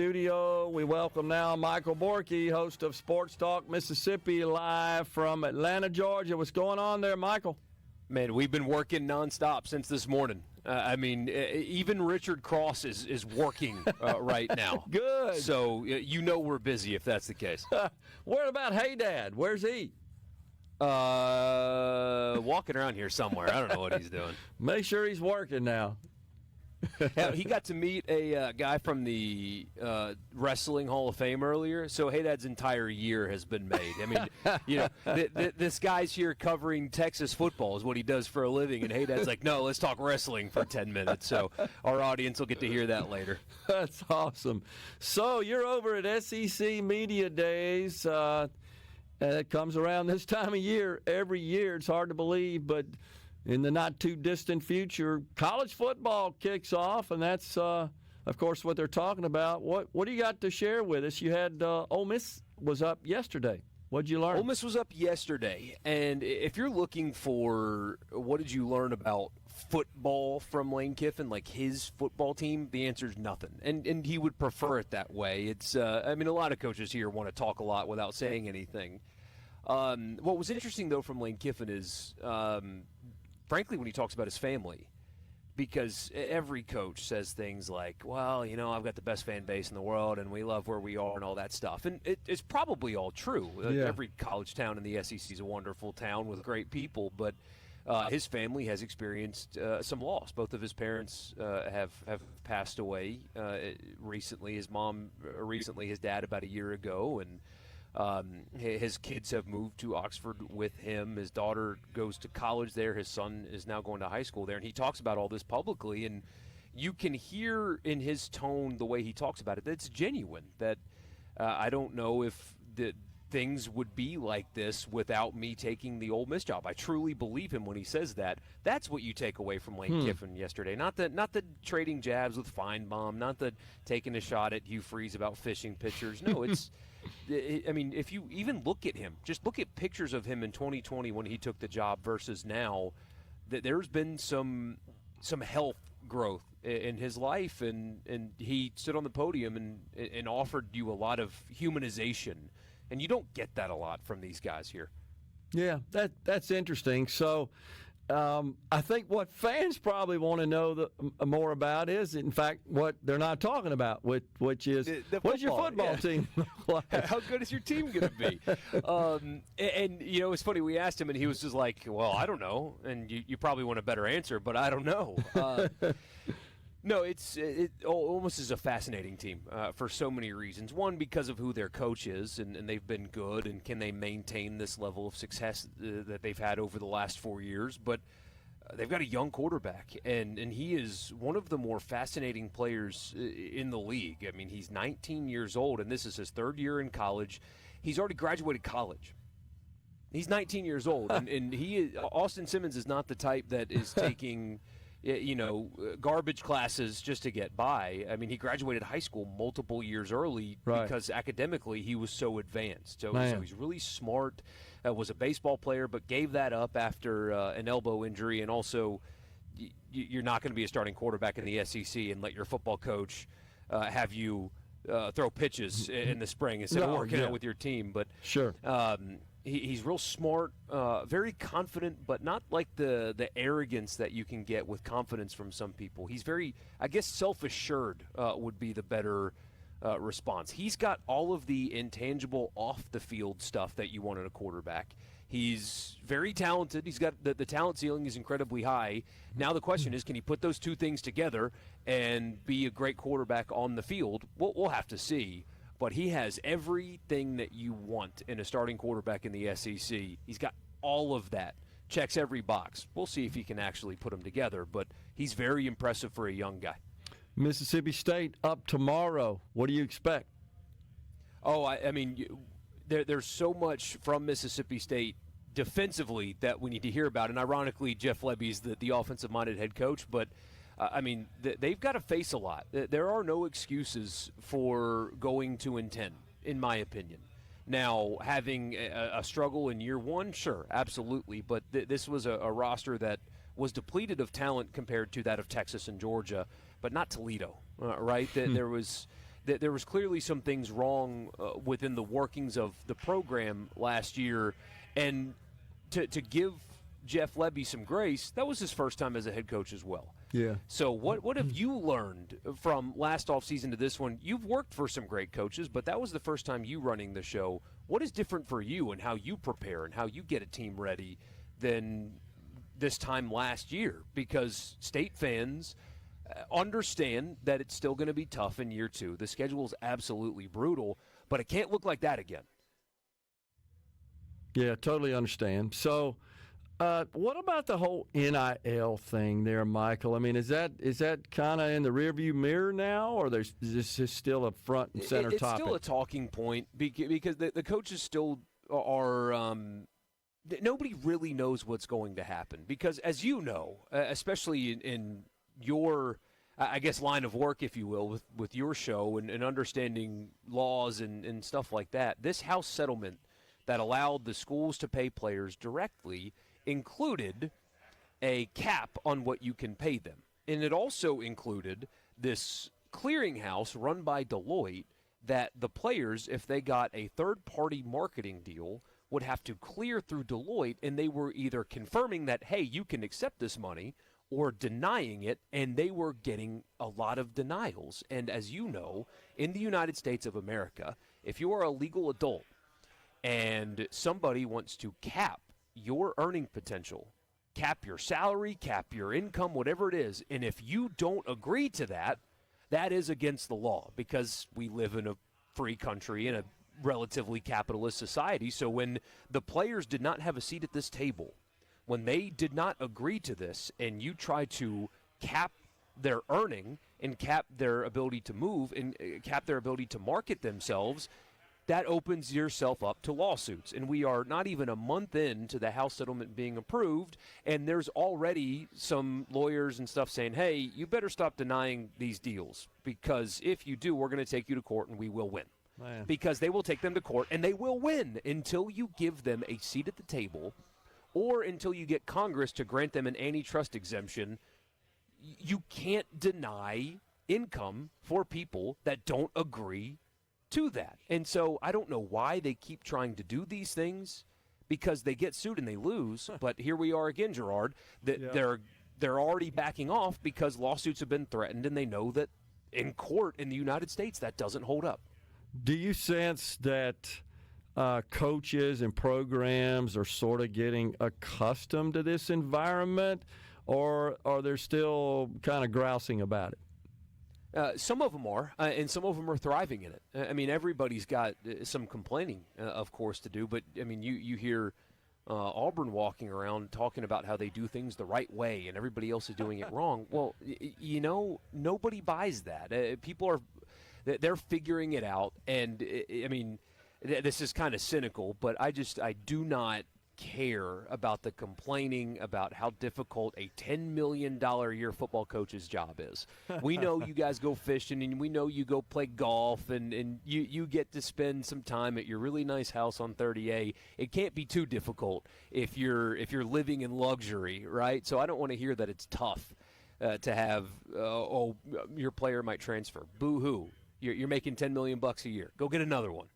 Studio, we welcome now Michael Borkey, host of SportsTalk Mississippi, live from Atlanta, Georgia. What's going on there, Michael? Man, we've been working nonstop since this morning. Even Richard Cross is working right now. Good. So we're busy if that's the case. What about Hey Dad? Where's he? Walking around here somewhere. I don't know what he's doing. Make sure he's working now. He got to meet a guy from the Wrestling Hall of Fame earlier, so Hey Dad's entire year has been made. I mean, this guy's here covering Texas football is what he does for a living, and Hey Dad's like, no, let's talk wrestling for 10 minutes. So our audience will get to hear that later. That's awesome. So you're over at SEC Media Days. It comes around this time of year every year. It's hard to believe, but in the not-too-distant future, college football kicks off, and that's, of course, what they're talking about. What do you got to share with us? You had Ole Miss was up yesterday. What did you learn? Ole Miss was up yesterday, and if you're looking for what did you learn about football from Lane Kiffin, like his football team, the answer is nothing, and he would prefer it that way. It's a lot of coaches here want to talk a lot without saying anything. What was interesting, though, from Lane Kiffin is frankly, when he talks about his family, because every coach says things like, well, I've got the best fan base in the world, and we love where we are and all that stuff. And it's probably all true. Yeah. Every college town in the SEC is a wonderful town with great people, but his family has experienced some loss. Both of his parents have passed away recently. His mom recently, his dad about a year ago, and his kids have moved to Oxford with him. His daughter goes to college there. His son is now going to high school there. And he talks about all this publicly. And you can hear in his tone, the way he talks about it, that it's genuine. That I don't know if the things would be like this without me taking the Ole Miss job. I truly believe him when he says that. That's what you take away from Lane Kiffin yesterday. Not the trading jabs with Feinbaum, not the taking a shot at Hugh Freeze about fishing pitchers. No, it's if you even look at him, just look at pictures of him in 2020 when he took the job versus now, that there's been some health growth in his life, and he stood on the podium and offered you a lot of humanization. And you don't get that a lot from these guys here. Yeah, that's interesting. So I think what fans probably want to know more about is, in fact, what they're not talking about, which is, what's your football team look like? How good is your team going to be? And it's funny, we asked him, and he was just like, well, I don't know. And you probably want a better answer, but I don't know. No, it almost is a fascinating team for so many reasons. One, because of who their coach is, and they've been good, and can they maintain this level of success that they've had over the last 4 years. But they've got a young quarterback, and he is one of the more fascinating players in the league. I mean, he's 19 years old, and this is his third year in college. He's already graduated college. He's 19 years old, and Austin Simmons is not the type that is taking garbage classes just to get by. I mean, he graduated high school multiple years early because academically he was so advanced. So he's really smart, was a baseball player, but gave that up after an elbow injury. And also, you're not going to be a starting quarterback in the SEC and let your football coach have you throw pitches in the spring instead of working out with your team. But sure. He's real smart, very confident, but not like the arrogance that you can get with confidence from some people. He's very, I guess, self-assured would be the better response. He's got all of the intangible off-the-field stuff that you want in a quarterback. He's very talented. He's got the talent ceiling is incredibly high. Now the question is, can he put those two things together and be a great quarterback on the field? We'll have to see. But he has everything that you want in a starting quarterback in the SEC. He's got all of that. Checks every box. We'll see if he can actually put them together, but he's very impressive for a young guy. Mississippi State up tomorrow. What do you expect? There's so much from Mississippi State defensively that we need to hear about. And ironically, Jeff Lebby's the offensive-minded head coach, but they've got to face a lot. There are no excuses for going 2-10, in my opinion. Now, having a struggle in year one, sure, absolutely. But this was a roster that was depleted of talent compared to that of Texas and Georgia, but not Toledo, right? There was there was clearly some things wrong within the workings of the program last year. And to give Jeff Lebby some grace, that was his first time as a head coach as well. Yeah. So what have you learned from last offseason to this one? You've worked for some great coaches, but that was the first time you running the show. What is different for you and how you prepare and how you get a team ready than this time last year? Because State fans understand that it's still going to be tough in year two. The schedule is absolutely brutal, but it can't look like that again. Yeah, totally understand. So what about the whole NIL thing there, Michael? I mean, is that kind of in the rearview mirror now, or is this still a front and center topic? It's still a talking point because the coaches still are nobody really knows what's going to happen. Because as you know, especially in your, I guess, line of work, if you will, with your show and understanding laws and stuff like that, this House settlement that allowed the schools to pay players directly included a cap on what you can pay them. And it also included this clearinghouse run by Deloitte that the players, if they got a third-party marketing deal, would have to clear through Deloitte, and they were either confirming that, hey, you can accept this money, or denying it, and they were getting a lot of denials. And as you know, in the United States of America, if you are a legal adult and somebody wants to cap your earning potential, cap your salary, cap your income, whatever it is, and if you don't agree to that, that is against the law because we live in a free country in a relatively capitalist society. So when the players did not have a seat at this table, when they did not agree to this, and you try to cap their earning and cap their ability to move and cap their ability to market themselves, that opens yourself up to lawsuits. And we are not even a month into the House settlement being approved, and there's already some lawyers and stuff saying, hey, you better stop denying these deals, because if you do, we're going to take you to court and we will win. Man. Because they will take them to court, and they will win until you give them a seat at the table or until you get Congress to grant them an antitrust exemption. You can't deny income for people that don't agree to that. And so I don't know why they keep trying to do these things, because they get sued and they lose. But here we are again, Gerard, that they're already backing off because lawsuits have been threatened, and they know that in court in the United States that doesn't hold up. Do you sense that coaches and programs are sort of getting accustomed to this environment, or are they still kind of grousing about it? Some of them are, and some of them are thriving in it. I mean, everybody's got some complaining, of course, to do. But, I mean, you hear Auburn walking around talking about how they do things the right way and everybody else is doing it wrong. Well, you know, nobody buys that. People they're figuring it out. And, I mean, this is kind of cynical, but I do not care about the complaining about how difficult a $10 million a year football coach's job is. We know you guys go fishing, and we know you go play golf, and you get to spend some time at your really nice house on 30A. It can't be too difficult if you're living in luxury, right? So I don't want to hear that it's tough to have your player might transfer. Boo-hoo. You're making $10 million a year. Go get another one.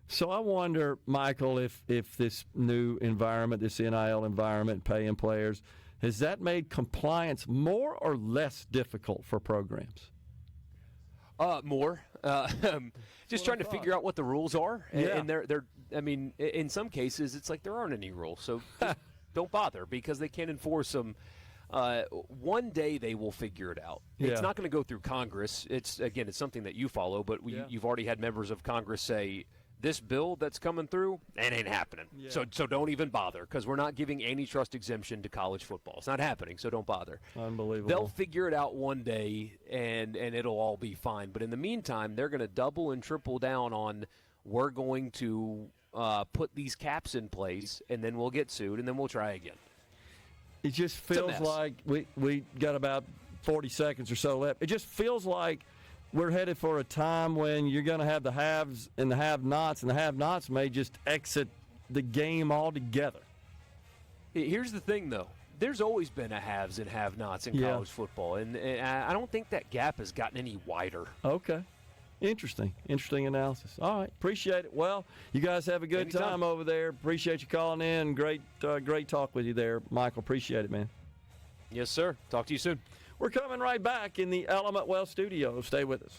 So I wonder, Michael, if this new environment, this NIL environment, paying players, has that made compliance more or less difficult for programs? More. Just trying to figure out what the rules are. Yeah. And they're. I mean, in some cases, it's like there aren't any rules, so just don't bother, because they can't enforce them. One day they will figure it out. Yeah. It's not going to go through Congress. It's something that you follow, but you've already had members of Congress say, this bill that's coming through, it ain't happening. Yeah. So don't even bother, because we're not giving antitrust exemption to college football. It's not happening, so don't bother. Unbelievable. They'll figure it out one day, and it'll all be fine. But in the meantime, they're going to double and triple down on, we're going to put these caps in place, and then we'll get sued, and then we'll try again. It just feels like we got about 40 seconds or so left. It just feels like we're headed for a time when you're going to have the haves and the have-nots, and the have-nots may just exit the game altogether. Here's the thing, though. There's always been a haves and have-nots in college football, and I don't think that gap has gotten any wider. Okay. Interesting analysis. All right, appreciate it. Well, you guys have a good Anytime. time over there. Appreciate you calling in. Great talk with you there, Michael. Appreciate it, man. Yes, sir. Talk to you soon. We're coming right back in the Element Wealth studio. Stay with us.